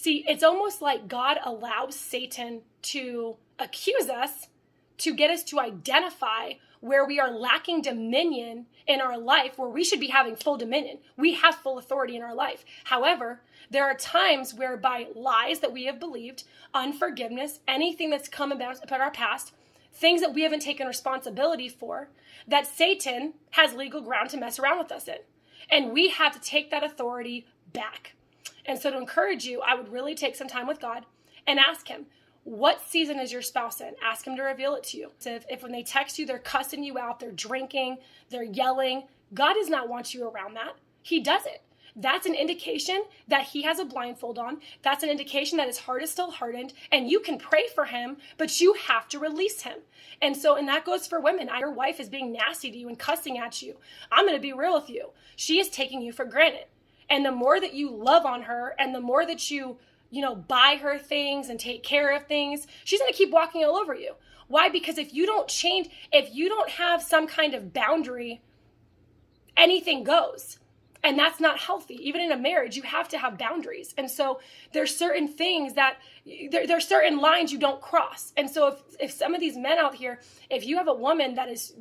See, it's almost like God allows Satan to accuse us to get us to identify where we are lacking dominion in our life, where we should be having full dominion. We have full authority in our life. However, there are times whereby lies that we have believed, unforgiveness, anything that's come about our past, things that we haven't taken responsibility for, that Satan has legal ground to mess around with us in. And we have to take that authority back. And so to encourage you, I would really take some time with God and ask him, what season is your spouse in? Ask him to reveal it to you. So if when they text you, they're cussing you out, they're drinking, they're yelling, God does not want you around that. He doesn't. That's an indication that he has a blindfold on. That's an indication that his heart is still hardened, and you can pray for him, but you have to release him. And that goes for women. Your wife is being nasty to you and cussing at you. I'm going to be real with you. She is taking you for granted. And the more that you love on her and the more that you buy her things and take care of things, she's going to keep walking all over you. Why? Because if you don't change, if you don't have some kind of boundary, anything goes. And that's not healthy. Even in a marriage, you have to have boundaries. And so there's certain things that, there's certain lines you don't cross. And so if some of these men out here, if you have a woman that is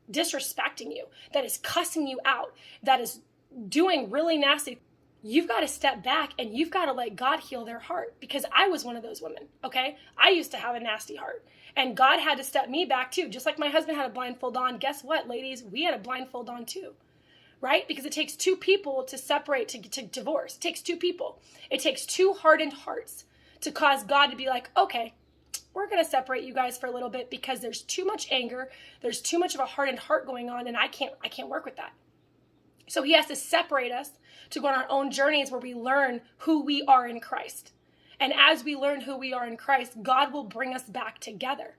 disrespecting you, that is cussing you out, that is doing really nasty, you've got to step back and you've got to let God heal their heart, because I was one of those women, okay? I used to have a nasty heart, and God had to step me back too. Just like my husband had a blindfold on, guess what, ladies? We had a blindfold on too, right? Because it takes two people to separate, to divorce. It takes two people. It takes two hardened hearts to cause God to be like, okay, we're going to separate you guys for a little bit because there's too much anger. There's too much of a hardened heart going on, and I can't work with that. So he has to separate us to go on our own journeys where we learn who we are in Christ. And as we learn who we are in Christ, God will bring us back together.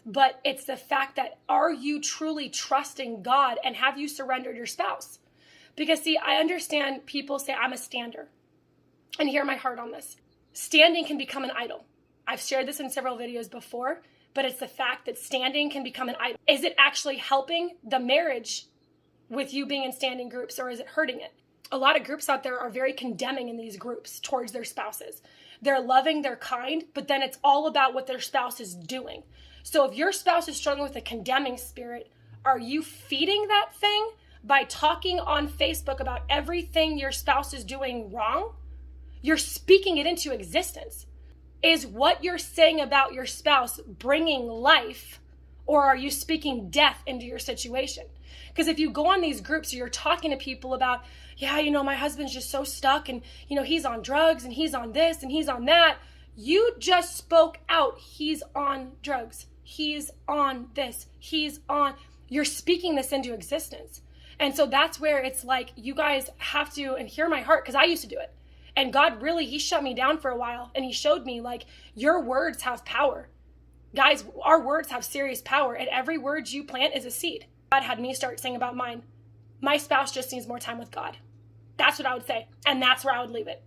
But it's the fact that, are you truly trusting God, and have you surrendered your spouse? Because see, I understand people say, I'm a stander. And hear my heart on this. Standing can become an idol. I've shared this in several videos before, but it's the fact that standing can become an idol. Is it actually helping the marriage with you being in standing groups, or is it hurting it? A lot of groups out there are very condemning in these groups towards their spouses. They're loving, they're kind, but then it's all about what their spouse is doing. So if your spouse is struggling with a condemning spirit, are you feeding that thing by talking on Facebook about everything your spouse is doing wrong? You're speaking it into existence. Is what you're saying about your spouse bringing life, or are you speaking death into your situation? Because if you go on these groups, you're talking to people about, yeah, my husband's just so stuck, and, he's on drugs, and he's on this, and he's on that. You just spoke out. He's on drugs. He's on this. You're speaking this into existence. And so that's where it's like, you guys have to, and hear my heart, because I used to do it. And God really, he shut me down for a while, and he showed me, like, your words have power. Guys, our words have serious power, and every word you plant is a seed. God had me start saying about mine, my spouse just needs more time with God. That's what I would say, and that's where I would leave it.